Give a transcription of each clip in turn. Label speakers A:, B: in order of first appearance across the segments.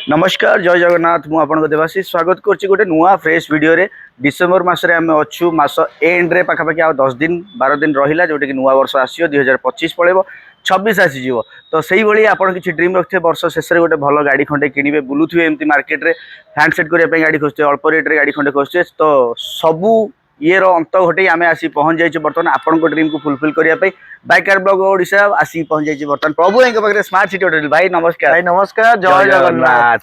A: नमस्कार जय जगन्नाथ मुझे देवाशीष स्वागत करुच्ची गोटे नुआ फ्रेश वीडियो रे डिसेम्बर मसरे आम अच्छु मास एंड रे पाखापाखि आ 10 दिन 12 दिन रहा जोटा कि नुआ वर्ष आसो 2025 पड़े 26 आसीज तो से भाई आप किसी ड्रीम रखते वर्ष शेष में गोटे भल गाड़ी खंडे किणवे बुलूथे एमती मार्केट में हैंडसेट करने गाड़ी खोजते अल्प रेट्रे गाड़ी खंडे खोजते तो सबू ये अंत घटे आम आसी पहुँच जाइए बर्तमान आपण ड्रीम को फुलफिल करने बाइकार ब्लॉग ओडिशा आसी पहुँच जाइए बर्तमान प्रभु पाखे स्मार्ट सिटी होटल भाई नमस्कार।
B: भाई नमस्कार जय जगन्नाथ।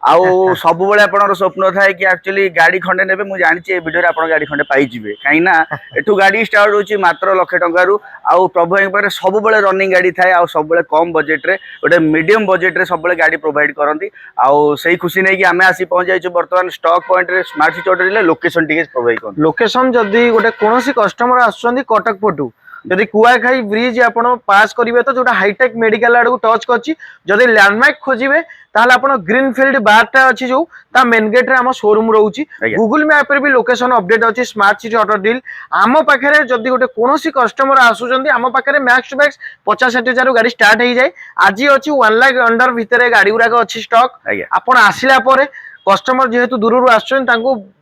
A: आउ सब बेले आपनर स्वप्न थाए कि एक्चुअली गाड़ी खंडे नेबे मु जानिछि ए वीडियो रे आपण गाड़ी खंडे पाई जिवे काई ना एठू गाड़ी स्टार्ट होची मात्र लाख टंका रु आउ प्रभु एं पारे सब बेले रनिंग गाड़ी थाए आउ सब बेले कम बजेट रे गोटे मीडियम बजेट रे सब बेले गाड़ी प्रोवाइड करंती आउ सेही खुशी नै कि आमे आसी पहुंच जाइछु वर्तमान स्टॉक पॉइंट रे स्मार्ट सिटी होटल रे लोकेशन टिके प्रोवाइड करन
B: लोकेशन जदी गोटे कोनोसी कस्टमर आछुंदी कटक पटू जदि कुआखाई ब्रिज आपण पास करिवे तो जोटा हाईटेक मेडिकल आड़ को टच करछि जदि लैंडमार्क खोजिवे ताहले आपण ग्रीनफील्ड बारटा अछि जो ता मेन गेट रे हम शोरूम रहउछि गूगल मैप रे भी लोकेशन अपडेट अछि स्मार्ट सिटी ऑटो डील आम पाखरे जदि गोटे कोनोसी कस्टमर आसुचंदी आम पाखरे मैक्स टू मैक्स 50-60 गाड़ी स्टार्ट हो जाए आज अछि 1 लाख अंडर भितरे गाड़ी गुराक अछि स्टॉक आपण आसिला परे कस्टमर जेहेतु दूर आसुन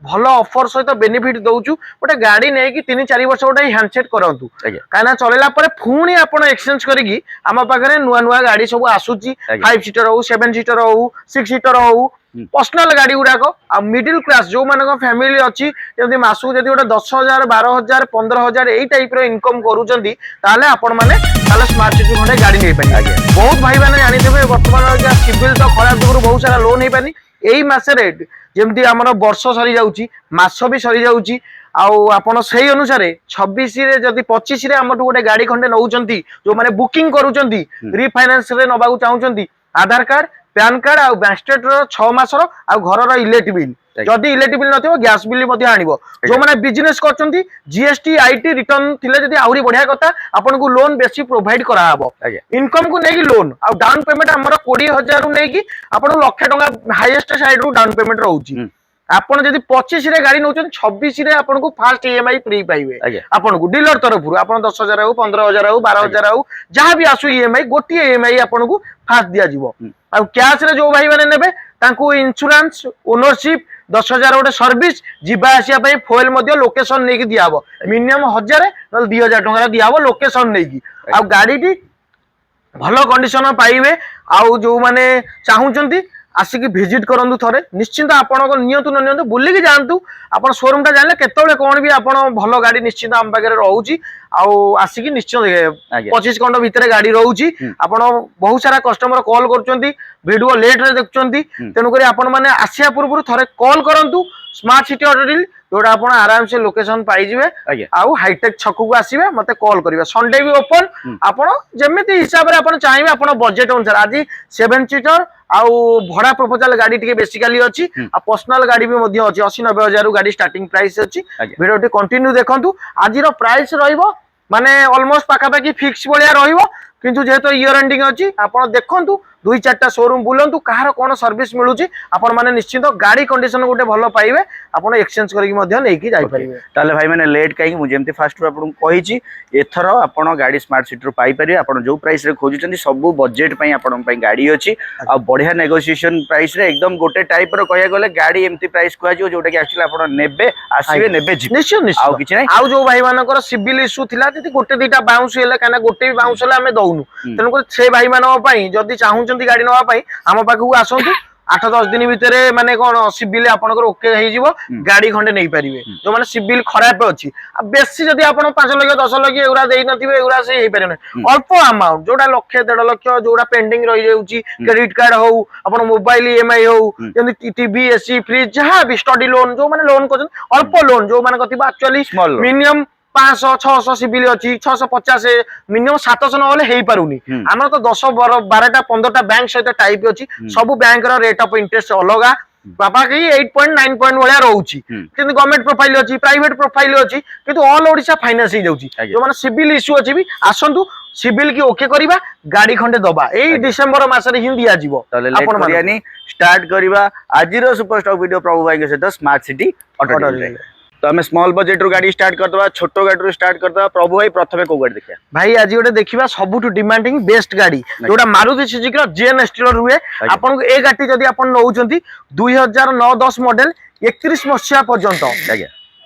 B: भल ऑफर सहित बेनिफिट दउचु गोटे गाड़ी नहीं कि 3-4 वर्ष गोटे हैंडसेट करंतु काना चलेला परे फुणी आपण एक्सचेंज करिकी आम पाखरे नुआ नुआ गाड़ी सब आसुची 5 सीटर हो 7 सीटर हो 6 सीटर हो पर्सनल गाड़ी गुड़ाक आ मिडिल क्लास जो मान फैमिली अच्छी जब मासू जब गोटे 10,000 12,000 15,000 यही टाइप इनकम करूँ आपण मैंने स्मार्ट सिटी खंडे गाड़ी नहीं पारे बहुत भाई मैंने जानते बर्तमान सिविल तो खराब जो बहुत सारा लोन हो पानी यही मसरे जमती आम वर्ष सरी जाऊँगी मास भी सरी जाऊँगी आपण से अनुसार 26 जदि 25 गोटे गाड़ी खंडे नौ जो मैंने बुकिंग करुँच रिफाइनान्स नवा चाहूँगी आधार कार्ड पैन कार्ड आ बैंक स्टेटमेंट 6 मासर आ घर इलेक्ट्रिक बिल जदि इलेक्ट्रिक बिल नथिबो गैस बिल आनिबो जो माने बिजनेस करचंती जीएसटी आईटी रिटर्न थिले जदि आउरी बढ़िया कथा आपन को लोन बेसी प्रोवाइड करा हबो इनकम को नेकी लोन आ डाउन पेमेंट हमर 20,000 रु नेकी आपन लाख टका हाईएस्ट साइड रु डाउन पेमेंट रहउची आपण जदि 25 रे गाड़ी नउचन 26 रे आपण को फास्ट ईएमआई फ्री पाइबे आपण को डीलर तरफ रु आपण 10,000 हो 15,000 हो 12,000 हो जहां भी आसु ईएमआई गोटी ईएमआई आपण को फास्ट दिया जिवो आ कैश रे जो भाई माने नेबे तांको इंश्योरेंस ओनरशिप 10,000 गोटे सर्विस जीवा आसिया पई फोइल मध्ये लोकेशन नेकी दिया हबो मिनिमम 1,000 न 2,000 टका दिया हबो लोकेशन नेकी आ गाड़ी टी भलो कंडीशन पाइबे आ जो माने चाहुचंती आसिक भिजिट करंतु थरे निश्चिंत आपण नियंतु न नियंतु बुलिक जानतु आपण शोरूम टा जानले केतबेले कोन भी आपण भलो गाड़ी निश्चिंत हम पाखे रहउची आसिक निश्चित 25 घंटा भितर गाड़ी रहउची आपण बहुत सारा कस्टमर कॉल करचंती वीडियो लेट रे देखचंती तेनु करी आपण माने आसिया पूर्व थरे कॉल करंतु स्मार्ट सिटी ऑटो डील जोटा आपण आराम से लोकेशन पाई जिवे आउ हाईटेक छकु को आसीबे मते कॉल करिवे संडे भी ओपन आपण जेमिति हिसाब रे आपण चाहिबे आपण बजेट अनुसार आज 7 सीटर आउ भड़ा प्रपोजल गाड़ी टिके बेसिकली अछि आ पर्सनल गाड़ी भी मध्ये अछि 80-90 हजार गाड़ी स्टार्टिंग प्राइस अछि वीडियो टी कंटिन्यू देखंतु आज रो प्राइस रहइबो माने ऑलमोस्ट पाखापाखि फिक्स भलिया रहइबो किंतु जेहेतु ईयर एंडिंग अछि आपण देखंतु 2-4टा शोरूम बुलंतु कहार कोन सर्विस मिलुची आपण माने निश्चित गाड़ी कंडीशन गोटे भलो पाइबे आपण एक्सचेंज करिक मध्ये नेकी जाई परिबे
A: ताले भाई माने लेट काई मु जेमती फास्ट आपण कहिची एथर आपण गाड़ी स्मार्ट सिटी रो पाई परिबे आपण जो प्राइस रे खोजुचंदी सब बजेट पई आपण पई गाड़ी अछि आ बढ़िया नेगोशिएशन प्राइस रे एकदम गोटे टाइप रो कहया गले गाड़ी एमती प्राइस कुआ जो जोटा कि एक्चुअली आपण नेबे आसीबे नेबे जी
B: निश्चित
A: आ किछ नै
B: आ जो भाई मानकर सिविल इशू थिला जति गोटे दीटा बाउंस हेला काना गोटे भी बाउंस हेला हमें दउनु तनु को से भाई मानो पई जदी चाहुचंदी गाड़ी नवा पई आम पाखु आसंतु 8-10 दिन भितर माने कोन सिविल आपनकर ओके हे जिवो गाड़ी खंडे नै परिबे जो माने सिविल खराब अछि आ बेसी जदी आपण 5 लाख 10 लाख एउरा देई नथिबे एउरा से हे परिने अल्प अमाउंट जोडा लाख 1.5 लाख जोडा पेंडिंग रहि जाउची क्रेडिट कार्ड हो आपण मोबाइल ईएमआई हो जंदी टीवी एसी फ्रिज जहां भी स्टडी लोन जो माने लोन करछन अल्प लोन जो माने कथिबा एक्चुअली मिनिमम 500-600 सिविल अच्छी 650 मिनिमम 700 ना हे पारुनी आम तो 10-12टा 15टा बैंक सहित टाइप अच्छी सब बैंक रेट ऑफ इंटरेस्ट अलग बापा कहीं 8.9 पॉइंट भाया रोचे कि गवर्नमेंट प्रोफाइल अच्छी प्राइवेट प्रोफाइल अच्छी कि ऑल ओडिशा फाइनेंस हो जाऊँगी जो मैंने सिविल इश्यू अच्छी भी आसतु सिविल की ओके करवा गाड़ी खंडे दबा यही डिसेम्बर मसरे ही दि
A: स्टार्ट करवा आज सुपर स्टॉक वीडियो प्रभु भाई सहित स्मार्ट सिटी ऑटो तो आम स्मॉल बजेट रू गाड़ी स्टार्ट करदे छोट गाड़ी रू स्टार्ट करदे प्रभु भाई प्रथमे को गाड़ी देखिए
B: भाई आज गोटे देखा सबुठ डिमांडिंग बेस्ट गाड़ी जोटा मारुति सुजुकी जेन स्टीलर हुए आपन को ए गाड़ी जदी आपन नउचंती 2009-10 मॉडल 31 मसिया पर्यंत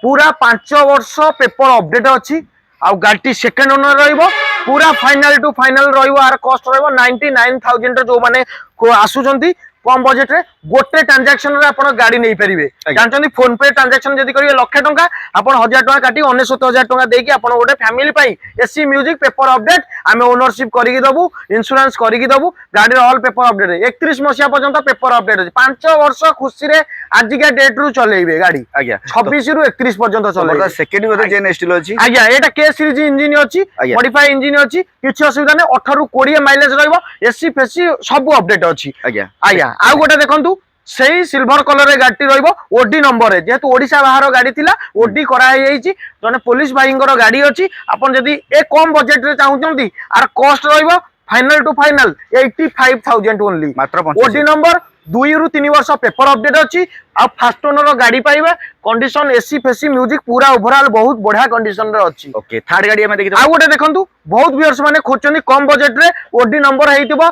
B: पूरा 5 वर्ष पेपर अपडेट अछि आ गाड़ी सेकंड ओनर रहइबो पूरा फाइनल टू फाइनल रहइबो आर कॉस्ट रहइबो 99000 जो माने को आसुचंती कम बजेट रे गोटे ट्रांजैक्शन रे आपण गाड़ी नै परिबे जानचंती फोन पे ट्रांजैक्शन जदी करिवे लाख टंका आपण 1000 टंका काटी 99000 टंका देकी आपण गोटे फैमिली पई एसी म्यूजिक पेपर अपडेट आमे ओनरशिप करिकि दबु इंश्योरेंस करिकि दबु गाड़ी ऑल पेपर अपडेट 31 मसिया पर्यंत पेपर अपडेट अछि 5 वर्ष खुशी रे आज के डेट रु चलेइबे गाड़ी आज्ञा 26 रु 31 पर्यंत चलेइबे
A: सेकंड गोटे जेन स्टील अछि
B: आज्ञा एटा के सीरीज इंजन अछि मॉडिफाई इंजन अछि किछ असुविधा नै 18 रु 20 माइलेज रहइबो एसी फेसी सब अपडेट अछि आज्ञा आज्ञा आ गोटे देखंतु सेही सिल्वर कलर रे गाड़ी रहइबो ओडी नंबर रे जेतु ओडिसा बाहर गाड़ी थिला ओडी करा हे जाईची जने पुलिस भाईंगर गाड़ी अछि अपन जदी ए कम बजेट रे चाहुचंती आर कॉस्ट रहइबो फाइनल टू फाइनल 85000 ओनली मात्र ओडी नंबर 2 रु 3 वर्ष पेपर अपडेट अछि आ फास्ट ओनर गाड़ी पाइबे कंडीशन एसी फेसी म्यूजिक पूरा ओवरऑल बहुत बढ़िया कंडीशन रे अछि
A: ओके थर्ड गाड़ी हम देखि
B: आ गोटे देखंतु बहुत व्यूअर्स माने खोजचंती कम बजेट रे ओडी नंबर हेइतिबो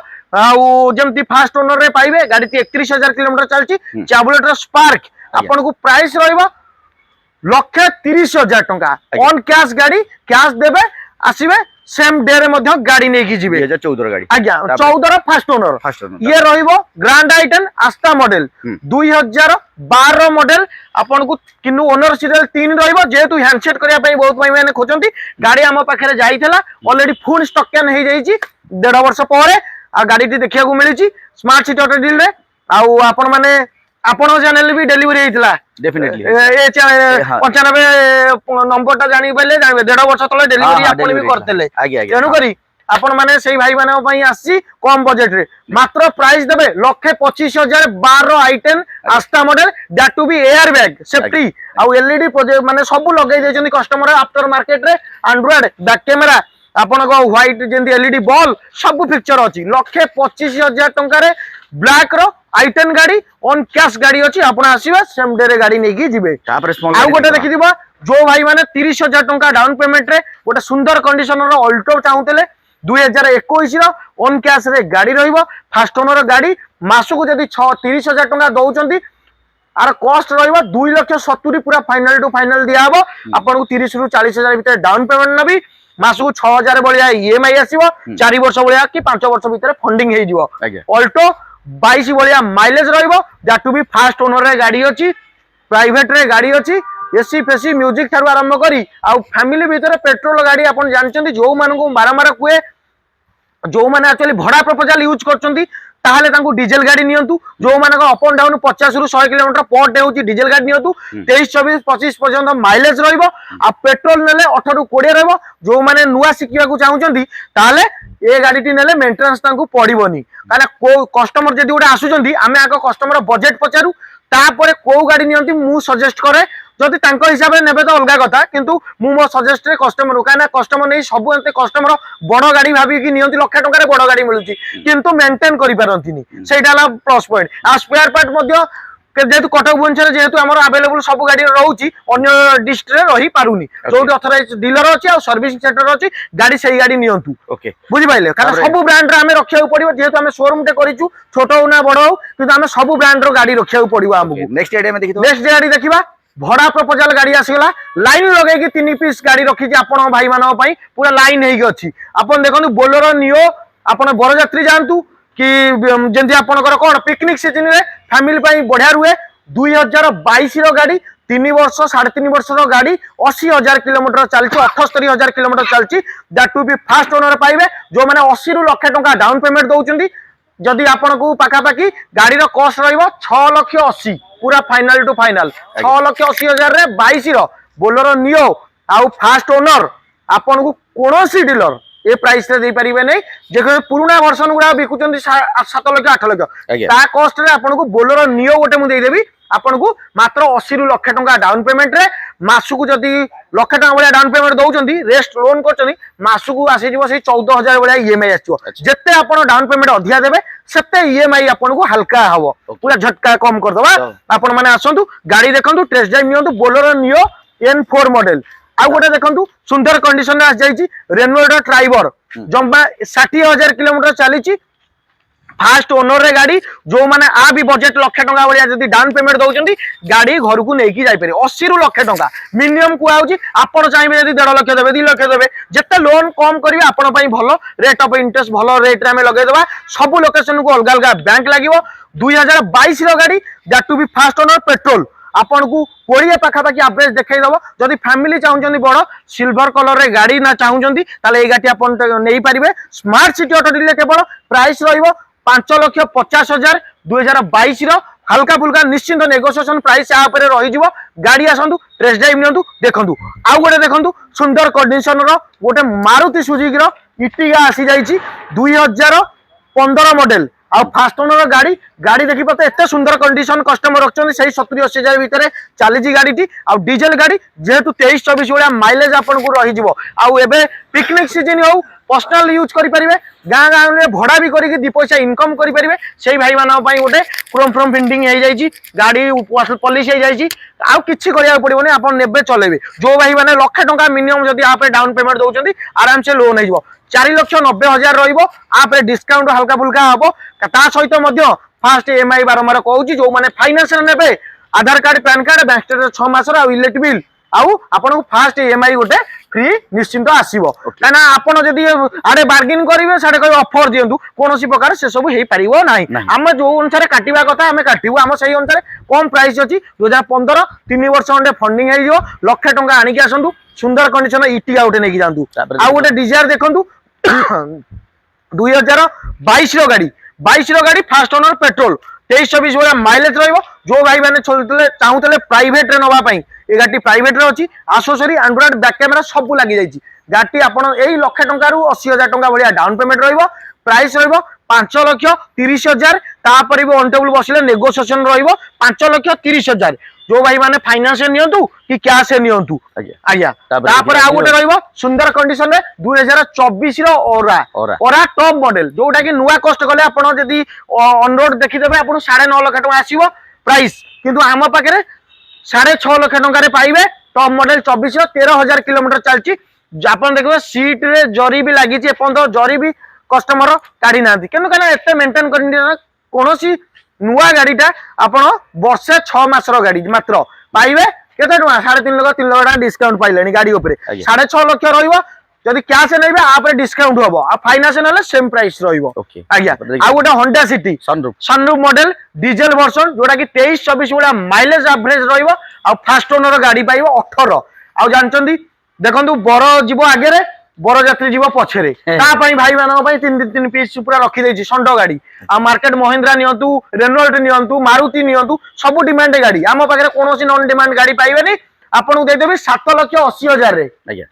B: जमती फास्ट ओनर रे पाइबे गाड़ी 31000 किलोमीटर चलची चाबुलेटर स्पार्क आपन को प्राइस रहइबो 1,30,000 टंका ऑन कैश गाड़ी कैश देबे आसीबे सेम डे रे मध्ये गाड़ी नै की जिबे
A: 2014 गाड़ी
B: आज्ञा 14 फास्ट ओनर ये रहइबो ग्रैंड आइटन आस्था मॉडल 2012 मॉडल आपन को किनु ओनर सीरियल 3 रहइबो जेतु हैंडसेट करिया पई बहुत भाई माने खोजंती गाड़ी हम पाखरे जाईथला ऑलरेडी फुल स्टॉक कैन हे जाईची 1.5 वर्ष परे आ गाड़ी टी देखिया को मिलिची स्मार्ट सिटी ऑटो डील रे आ आपन माने आपन चैनल भी डिलीवरी हेइतला
A: डेफिनेटली
B: ए 95 नंबर ता जानि पले जानबे 1.5 वर्ष तले डिलीवरी आपन भी करतेले तेनु करी आपन माने सेही भाई माने पई आसी कम बजेट रे मात्र प्राइस देबे 1,25,000 12 आइटम आस्था model that to be air bag safety आ एलईडी माने सब लगे देछन कस्टमर आफ्टर मार्केट रे एंड्रॉइड बैक कैमरा आपन को व्हाइट जेंती एलईडी बॉल सब पिक्चर अछि 1,25,000 टंका रे ब्लैक रो आइटन गाड़ी ऑन कैश गाड़ी अछि आपन आसीबे सेम डे रे गाड़ी नै की जिबे तापर स्मॉल आ गोटे देखि दिबा जो भाई माने 30,000 टंका डाउन पेमेंट रे गोटे सुंदर कंडीशन रो अल्टो चाहुतेले 2021 रो ऑन कैश रे गाड़ी रहिबो फास्ट ओनर गाड़ी मासु को जदी 30,000 टंका दउचंती आर कॉस्ट रहिबो 2,70,000 पूरा फाइनल टू फाइनल दिया हबो आपन को 30 रु 40,000 भीतर डाउन पेमेंट नबी मासु 6,000 बलिया ईएमआई आसीबो 4 वर्ष बलिया कि 5 वर्ष भीतर फंडिंग हे जिवो अल्टो 22 बलिया माइलेज रहिबो that to be first owner रे गाड़ी अछि प्राइवेट रे गाड़ी अछि एसी फेसी म्यूजिक थारु आरंभ करी आ फैमिली भीतर पेट्रोल गाड़ी आपन जानचंती जो मानन को बारंबार कुए जो माने एक्चुअली भड़ा प्रपोजल यूज करचंती ताहले तांको डीजल गाड़ी नियंतु जो माने को अप एंड डाउन 50 रु 100 किलोमीटर पर डे होची डीजल गाड़ी नियंतु 23 24 25 पर्यंत माइलेज रहइबो आ पेट्रोल नेले 18 रु 20 रहइबो जो माने नुवा सिकिया को चाहुचंती ताहले ए गाड़ी टी नेले मेंटेनेंस तांको पड़िबोनी काना को कस्टमर जदी उडा आसुचंती आमे आको कस्टमर बजेट पचारू तापरे को गाड़ी नियंती मु सजेस्ट करे जदि तांको हिसाब रे नेबे तो अलगा कथा किंतु मु मो सजेस्ट रे कस्टमर काना कस्टमर नै सब एते कस्टमर बड़ गाड़ी भाबी कि नियंती लाख टंका रे बड़ गाड़ी मिलुची किंतु मेंटेन करि पारंतीनी सेटाला प्लस पॉइंट आ स्पेयर पार्ट मध्य जेहेतु कटक भुवनेश्वर जेहेतु आमर अवेलेबल सब गाड़ी रहउची अन्य डिस्ट्रिक्ट रे रही पारुनी जोटी ऑथराइज डीलर अछि आ सर्विसिंग सेंटर अछि गाड़ी सही गाड़ी नियंतु ओके बुझि पाइले कारण सब ब्रांड रे हमें रखिया पड़िबो जेहेतु हमें शोरूम ते करिचु छोट हो ना बड़ हो किंतु हमें सब ब्रांड रो गाड़ी रखिया पड़िबो हमकु नेक्स्ट गाड़ी में देखि नेक्स्ट गाड़ी देखिबा भड़ा प्रपोजल गाड़ी आसीगला लाइन लगे कि 3 पीस गाड़ी रखी आपण भाई मानन पई पूरा लाइन हेगी अछि आपण देखंतु बोलेरो नियो आपण बरयात्री जानतु कि जेंति आपनकर कोन पिकनिक सीजन रे फैमिली पई बढ़िया रुए 2022 रो गाड़ी 3 वर्ष 3.5 वर्ष रो गाड़ी 80,000 किलोमीटर चलची 78,000 किलोमीटर चलची that to be first owner पाइबे जो माने 80 रु लाख टंका डाउन पेमेंट दउचंदी जदि आपन को पाखा पाखी गाड़ी रो कॉस्ट रहइबो 6,80,000 पूरा फाइनल टू फाइनल 6,80,000 रे 22 रो बोलेरो नियो आउ फास्ट ओनर आपन को कोनोसी डीलर ए प्राइस रे दे परिबे नै जे पुराना वर्जन गुडा बिकुचंदी 7 लाख 8 लाख ता कॉस्ट रे आपन को बोलेरो नियो गोटे मु दे देबी आपन को मात्र 80 रु लाख टंका डाउन पेमेंट रे मासु को जदी लाख टंका बलिया डाउन पेमेंट दउचंदी रेस्ट लोन करचंदी मासु को आसी जिवो से 14,000 बलिया ईएमआई आछो जत्ते आपन डाउन पेमेंट अधिया देबे सेते ईएमआई आपन को हल्का हबो पूरा झटका कम कर दबा आपन माने आसंतु गाड़ी देखंतु टेस्ट ड्राइव नियंतु बोलेरो नियो N4 मॉडल आउ गोटे देखंतु सुंदर कंडीशन रे आस जाईची रेनोल्ड ट्राइबर जम्बा 60,000 किलोमीटर चली फास्ट ओनर रे गाड़ी जो माने आ भी बजेट लाख टंका भलिया जदी डाउन पेमेंट दउचंती गाड़ी घर को नेकी जाई पारे 80 रु लाख टंका मिनिमम को आउची आपण चाहिबे जदी 1.5 लाख देबे 2 लाख देबे जत्ते लोन कम करिवे आपण पई भलो रेट ऑफ इंटरेस्ट भलो रेट रे हमें लगे देबा सब लोकेशन को अलग अलग बैंक लागिवो 2022 रो गाड़ी that to be first owner petrol आपन को 20 पाखापाखि एवरेज देखै दबो जदी फैमिली चाहुचंदी बड़ सिल्वर कलर रे गाड़ी ना चाहुचंदी ताले ए गाड़ी आपन नै पारिबे स्मार्ट सिटी ऑटो डीलर केवल प्राइस रहिबो 5,50,000 2022 रो हल्का फुल्का निश्चिंत नेगोशिएशन प्राइस या पर रही गाड़ी आसतु टेस्ट ड्राइव नियंतु देखंतु आउ गोटे देखंतु सुंदर कंडीशन रो गोटे मारुति सुजुकी रो इटिगा आसी जाईची 2015 मॉडल आ फास्ट ओनर गाड़ी गाड़ी देखि पते एते सुंदर कंडीशन कस्टमर रखछन सही 70-80,000 भीतर चलीजी गाड़ी टी आ डीजल गाड़ी जेहेतु 23-24 वाला माइलेज आपन को रही जिवो आ एबे पिकनिक सीजन हो पर्सनल यूज करि परिबे गाँ गाँ में भड़ा भी करके 2 पैसा इनकम करि परिबे सेही भाई मानन पई गोटे क्रोम फ्रॉम फिंडिंग हे जाईची गाड़ी पॉलिश हे जाईची आ किछि करिया पड़िबोनी आपन नेबे चलेबे जो भाई माने लाख टंका मिनिमम जदी आप डाउन पेमेंट दउचंती आराम से लोन हे जिवो 4,90,000 रहिबो आप डिस्काउंट हल्का फुल्का हबो ता सहित मध्य फास्ट ईएमआई बारंबार कहूची जो माने फाइनेंस नेबे Aadhaar card PAN card bank statement 6 मासर आ इलेक्ट्रिक बिल आउ आपन फास्ट ईएमआई गोटे फ्री निश्चिंत आसीबो काना आपन जदी आडे बार्गेन करिवे साडे कोई ऑफर दियंतु कोनोसी प्रकार से सब हेई परिवो नाही हम जो अनुसार काटिबा कथा हमें काटिबो हम सही अनुसार कम प्राइस अछि 2015 3 वर्ष अंडे फंडिंग हे जो लाख टंका आनी के आसंतु सुंदर कंडीशन इटिगा उठे नेकी जानतु आ गोटे डिजायर देखंतु 2022 रो गाड़ी 22 रो गाड़ी फास्ट ओनर पेट्रोल 23-24 वाला माइलेज रहिबो जो भाई माने चलतले चाहुतले प्राइवेट रे नवा पई ए गाड़ी प्राइवेट रे अछि आसेसरी एंड्रॉइड बैक कैमरा सब लागि जाईची गाड़ी आपन एई लाख टंका रु 80,000 टंका भलिया डाउन पेमेंट रहिबो प्राइस रहिबो 5,30,000 तापर भी ऑन टेबल बसिले नेगोशिएशन रहिबो 5,30,000 जो भाई माने फाइनेंस नियंतु कि कैश नियंतु आज्ञा तापर आ गोटे रहिबो सुंदर कंडीशन रे 2024 रो ओरा टॉप मॉडल जोटा कि नुवा कॉस्ट गले आपण जदी ऑन रोड देखि देबे आपण 9.5 लाख टका आसीबो प्राइस किंतु हम पाखरे 6.5 लाख टका रे पाइबे टॉप मॉडल 24 रो 13,000 किलोमीटर चलची आपण देखबे सीट रे जरी भी लागि छि एपंत जरी भी कस्टमर काढी नांती केनु कना एते मेंटेन करनी कोनोसी नुआ गाड़ीटा आपण वर्षे 6 मासर गाड़ी मात्र पाइबे केते टका 3.5 लाख 3 लाख डिस्काउंट पाइलेनी गाड़ी ऊपर 6.5 लाख रहिबो जदी कैश नेबे आप डिस्काउंट होबो आ फाइनेंस नेले सेम प्राइस रहिबो आज्ञा आ गोटे Honda city sunroof model diesel version जोटा कि 23-24 वाला माइलेज एवरेज रहिबो आ फास्ट ओनर गाड़ी पाइबो 18 आ जानचंदी देखंतु बर जीवो आगे रे बर यात्री जीव पछरे ता पई भाई मानन पई 3 पीस पूरा रखी देछि संड गाड़ी आ मार्केट महिंद्रा नियंतु रेनॉल्ट नियंतु मारुति नियंतु सब डिमांड गाड़ी आम पाखरे कोनोसी नॉन डिमांड गाड़ी पाइबेनी आपन को दे देबे 7,80,000 रे आज्ञा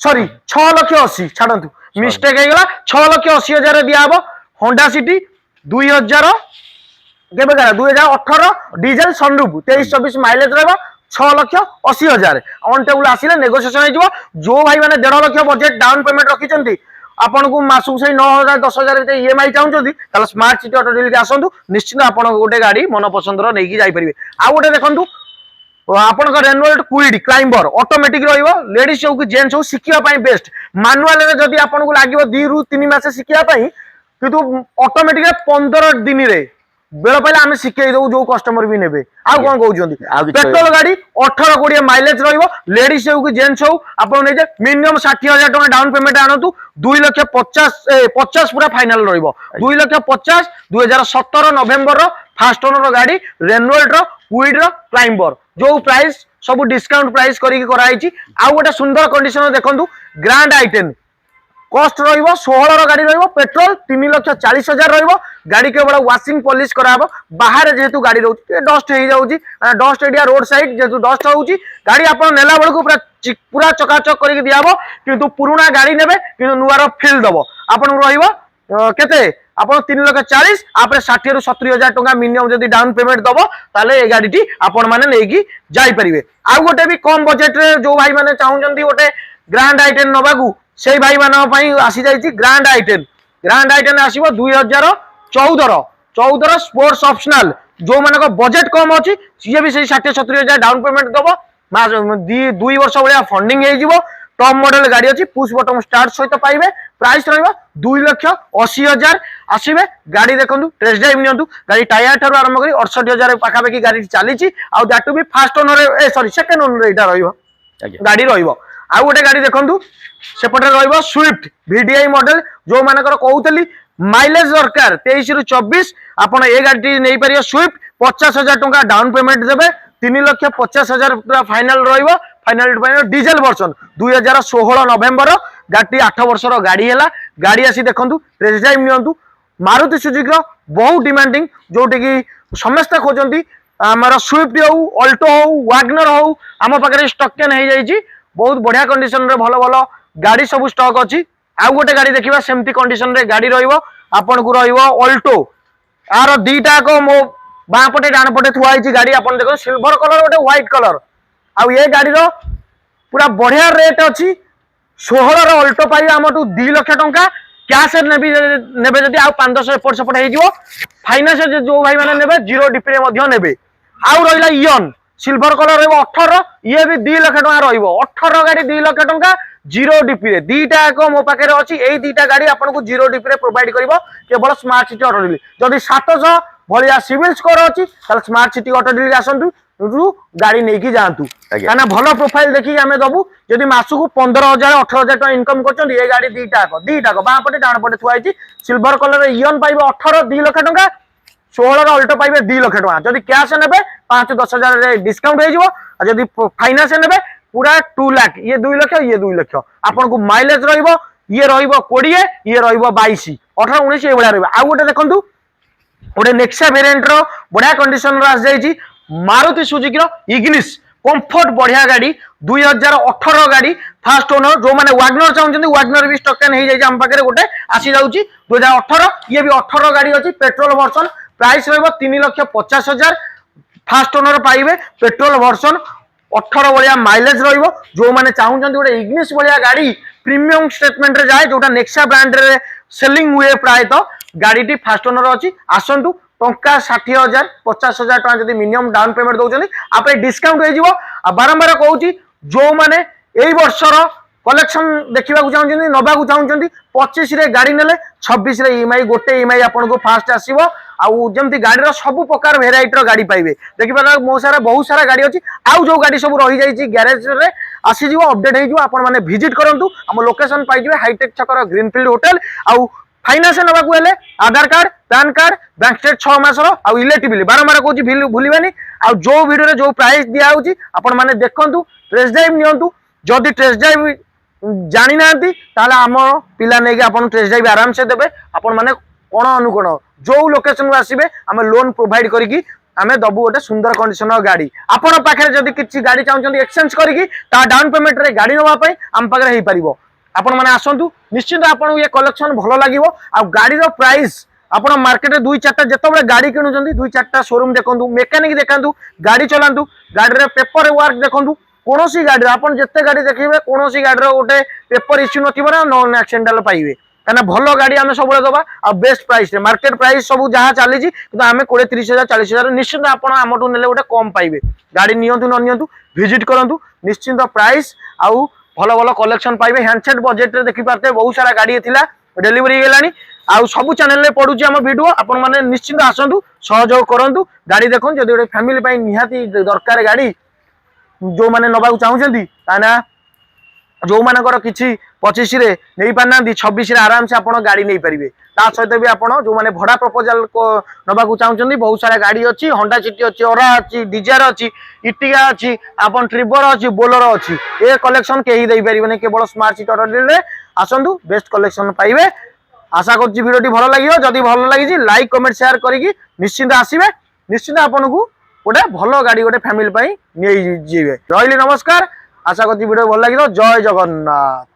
B: सॉरी 6,80,000 छाडंतु मिस्टेक हे गेला 6,80,000 रे दिया हबो होंडा सिटी 2000 केबे करा 2018 डीजल सनरूफ 23-24 माइलेज रहबो 6,80,000 ऑन टेबल आसिले नेगोशिएशन हे जिवो जो भाई माने 1.5 लाख बजेट डाउन पेमेंट रखिचंती आपन को मासु से 9,000 10,000 भीतर ईएमआई चाहुचंती ताले स्मार्ट सिटी ऑटो डील के आसंतु निश्चित आपन गोटे गाड़ी मन पसंद रो नेकी जाई परिबे आ गोटे देखंतु आपन का रेनॉल्ट क्विड क्लाइंबर ऑटोमेटिक रहिबो लेडीज हो कि जेंट्स हो सिकिया पई बेस्ट मैनुअल रे जदी आपन को लागिवो 2 रु 3 मास सिकिया पई किंतु ऑटोमेटिक 15 दिन रे बेल पहले आम शिखई दू जो कस्टमर भी नेबे आउ कौन कहते पेट्रोल गाड़ी 18-20 माइलेज रहिबो लेडीज हो कि जेंट्स हो आपन नै जे मिनिमम 60,000 टका डाउन पेमेंट आनतु 2,50,000 पूरा फाइनल रहिबो 2,50,000 2017 नवेम्बर रो फास्ट ओनर गाड़ी रेनॉल्ट रो क्विड रो क्लाइंबर जो प्राइस सब डिस्काउंट प्राइस करी कराई आउ गोटे सुंदर कंडीशन देखंतु ग्रैंड आइटेन कॉस्ट रहिबो 16 रो गाड़ी रहिबो पेट्रोल 3,40,000 रहिबो गाड़ी केवल वाशिंग पॉलिश कराबो बाहर जेहेतु गाड़ी रहउची डस्ट हे जाउची डस्ट एरिया रोड साइड जेहेतु डस्ट होउची गाड़ी आपन नेला बेल को पूरा चकाचक करी दियाबो किंतु पुराना गाड़ी नेबे किंतु नुआर फील दबो आपन रहिबो केते आपन 3,40,000 आपरे 60 रु 70,000 टका मिनिमम जदी डाउन पेमेंट दबो ताले ए गाड़ी टी आपन माने नेकी जाई परिबे आ गोटे भी कम बजेट रे जो भाई माने चाहुचंती गोटे ग्रैंड आइटेन नबागु से भाई मान आसी जाइए ग्रैंड आइटेन आसो 2014 स्पोर्ट्स ऑप्शनल जो मान बजेट कम अच्छी सी भी 60-70,000 डाउन पेमेंट दबो ଦୁଇ ବର୍ଷ ଭଳିଆ ଫଣ୍ଡିଂ ହେଇଯିବ। टॉप मॉडल गाड़ी अच्छी पुश बटन स्टार्ट सहित पाइबे। प्राइस रहिबा 2,80,000 आसीबे। गाड़ी देखंतु टेस्ट ड्राइव नियंतु। गाड़ी टायर ठारू आरंभ करी 68,000 पाखापाखि गाड़ी चली आउ दैट भी fast owner sorry second owner एटा रहिबो गाड़ी रहिबो। आउ गोटे गाड़ी देखंतु सेपटे रहिबो स्विफ्ट VDI मॉडल जो मानकर कहउतली माइलेज दरकार 23 रु 24 आपण ए गाड़ी नै परियो स्विफ्ट 50,000 टंका डाउन पेमेंट देबे 3,50,000 पूरा फाइनल रहिबो। फाइनल डीजल वर्जन 2016 नवेम्बर गाड़ी 8 वर्षर गाड़ी है। गाड़ी आसी देखंतु टेस्ट ड्राइव नियंतु। मारुति सुजुकी बहुत डिमांडिंग जोटे कि समस्त खोजती आमर स्विफ्ट हो अल्टो हो वागनर हो आम पाखे स्टक कैन हो जाइए। बहुत बढ़िया कंडीशन रे भल भल गाड़ी सब स्टक अच्छी। आउ गोटे गाड़ी देखा सेमती कंडीशन रे गाड़ी रपन को अल्टो आर दीटा को मो बाँ पटे डाण पटे थुआई गाड़ी आप देख सिल्वर कलर गोटे व्हाइट कलर आउ ये गाड़ी पूरा बढ़िया रेट अच्छी। 16 अल्टो पाइबे आम 2 लाख टंका कैश नेबे जदि आउ 5-10 एपट सेपट हो फाइनान्स जो भाई मैंने नेबे जीरो डिपी ने आउ रहा इयन सिल्वर कलर 18 ये भी 2 लाख टंका रहिबो। 18 गाड़ी 2 लाख टंका जीरो डिपी रे दीटा एक मो पाखे अच्छी। यही दीटा गाड़ी आपको जीरो डिपी रे प्रोवाइड करिवो केवल स्मार्ट सिटी ऑटो डील। जदि 700 भलिया सिविल स्कोर अच्छी ताल स्मार्ट सिटी ऑटो डील आसंतु गाड़ी नहीं कि जातु कहना भल प्रोफाइल देखिए आम दबू। जदि मासकू 15,000 18,000 टका इनकम कर गाड़ी दीटा बाँ पटे डाण पटे थुआई सिल्वर कलर इयन पाइबे 18 2 लाख टंका। 16 अल्टो पाइबे 2 लाख टंका। जदि कैश ने 5-10 हजार डिस्काउंट हो फाइनान्स ने पूरा 2 लाख ये 2 लाख ये 2 लाख आपन को माइलेज रहिबो। ये रहिबो 20 ये रहिबो 22 18 19 ये भलिया रहिबो। आ गोटे देखंतु गोटे नेक्सा वेरिएंट रो बढ़िया कंडीशन रो आस जाईची मारुति सुजुकी इग्निस कंफर्ट बढ़िया गाड़ी 2018 गाड़ी फास्ट ओनर जो माने वागनर चाहते वागनर भी स्टक कैन हो जाए आम पाखे गोटे आसी जाऊँगी 2018 ये भी 18 गाड़ी अच्छी पेट्रोल वर्सन। प्राइस रहिबो 3,50,000 फास्ट ओनर पाइबे पेट्रोल वर्सन 18 भाया माइलेज रहिबो। जो माने चाहते गोटे इग्निस भाया गाड़ी प्रीमियम स्टेटमेंट रे जाए जोटा नेक्सा ब्रांड रे सेलिंग हुए प्रायतः गाड़ी फास्ट ओनर अच्छी आसतु टंका 60,000 50,000 टका जब मिनिमम डाउन पेमेंट दौरान आप डिस्काउंट हो बारंबार कहूँ जो मैंने यही वर्षर कलेक्शन देखा चाहते नवाक चाहते 25 रे गाड़ी नेले 26 रे EMI गोटे EMI आपको फास्ट आसो आमती गाड़ी सब प्रकार भेराइटर गाड़ी पाइबे। देखिए मो सारा बहुत सारा गाड़ी अच्छी आउ जो गाड़ी सब रही जाइए ग्यारेज रे आसीज अपडेट हो भिजिट करूँ आम लोकेशन पाइबे हाईटेक छकर ग्रीनफिल्ड होटेल। आउ फाइनान्स नवाक हेले Aadhaar card PAN card bank state 6 मासर आउ इलेक्ट्रिक बिल बारंबार कहूँ भूलवानी। आउ जो वीडियो जो प्राइस दिया आपण मैंने देखंतु टेस्ट ड्राइव नियंतु। जदि टेस्ट ड्राइव जानी नांती ताले आम पिला नेकी आपन टेस्ट ड्राइव आराम से देबे। आपण माने कोण अनुकोण जो लोकेशन आसीबे आम लोन प्रोवाइड करिकी आमे दबु गोटे सुंदर कंडीशन गाड़ी। आपण पाखे जदि किछि गाड़ी चाहउछन्ती एक्सचेंज करिकी ता डाउन पेमेंट रे गाड़ी नवा पई आम पाखे हेई परिबो। आपण माने आसंतु निश्चित आपन ये कलेक्शन भलो लागिवो। आ गाड़ी रो प्राइस आपण मार्केट रे 2-4टा जतबे गाड़ी किनुचन्ती 2-4टा शोरूम देखंतु मेकानिक देखंतु गाड़ी चलांतु गाड़ी रे पेपर वर्क देखंतु कोनोसी गाड़ी आपन जत्ते गाड़ी देखिबे कोनोसी गाड़ी रो गोटे पेपर इश्यू नथिबो ना नॉन एक्सीडेंटल पाइबे। कहना भलो गाड़ी आमे सबले दबा आ बेस्ट प्राइस रे मार्केट प्राइस सब जहाँ चली किंतु आमे 20-30,000 40,000 निश्चित आपण आमटू नेले गोटे कम पाइबे। गाड़ी नियंतु न नियंतु भिजिट करंतु निश्चित प्राइस आउ भलो भलो कलेक्शन पाइबे। हैंडसेट बजेट रे देखि पारते बहुत सारा गाड़ी थिला डिलीवरी गेलानी आउ सब चैनल रे पडुची हम वीडियो आपण माने निश्चित आसंतु सहयोग करंतु गाड़ी देखन जदि गोटे फैमिली पई निहाती दरकार गाड़ी जो माने नबाकू चाहउछन्ती ताना जो मानकर किछि 25 रे नहीं पारना 26 रे आराम से आपण गाड़ी नहीं पारिबे। ता सहित भी आपण जो माने भड़ा प्रपोजल को नबाकू चाहउछन्ती बहुत सारा गाड़ी अछि होंडा सिटी अछि ओरा अछि डिजायर अछि इटिगा अछि आपण ट्रिबर अछि बोलेरो अछि ए कलेक्शन केही देई परिबे केवल स्मार्ट सिटी ऑटो डील रे आसंतु बेस्ट कलेक्शन पाइबे। आशा करछि वीडियोटी भलो लागियो जदि भलो लागिछि लाइक कमेंट शेयर करिकि निश्चित आसीबे। निश्चित आपनकू गोटे भलो गाड़ी गोटे फैमिली पई नै जीवे। रहिली नमस्कार। आशा करछि वीडियो भलो लागियो। जय जगन्नाथ।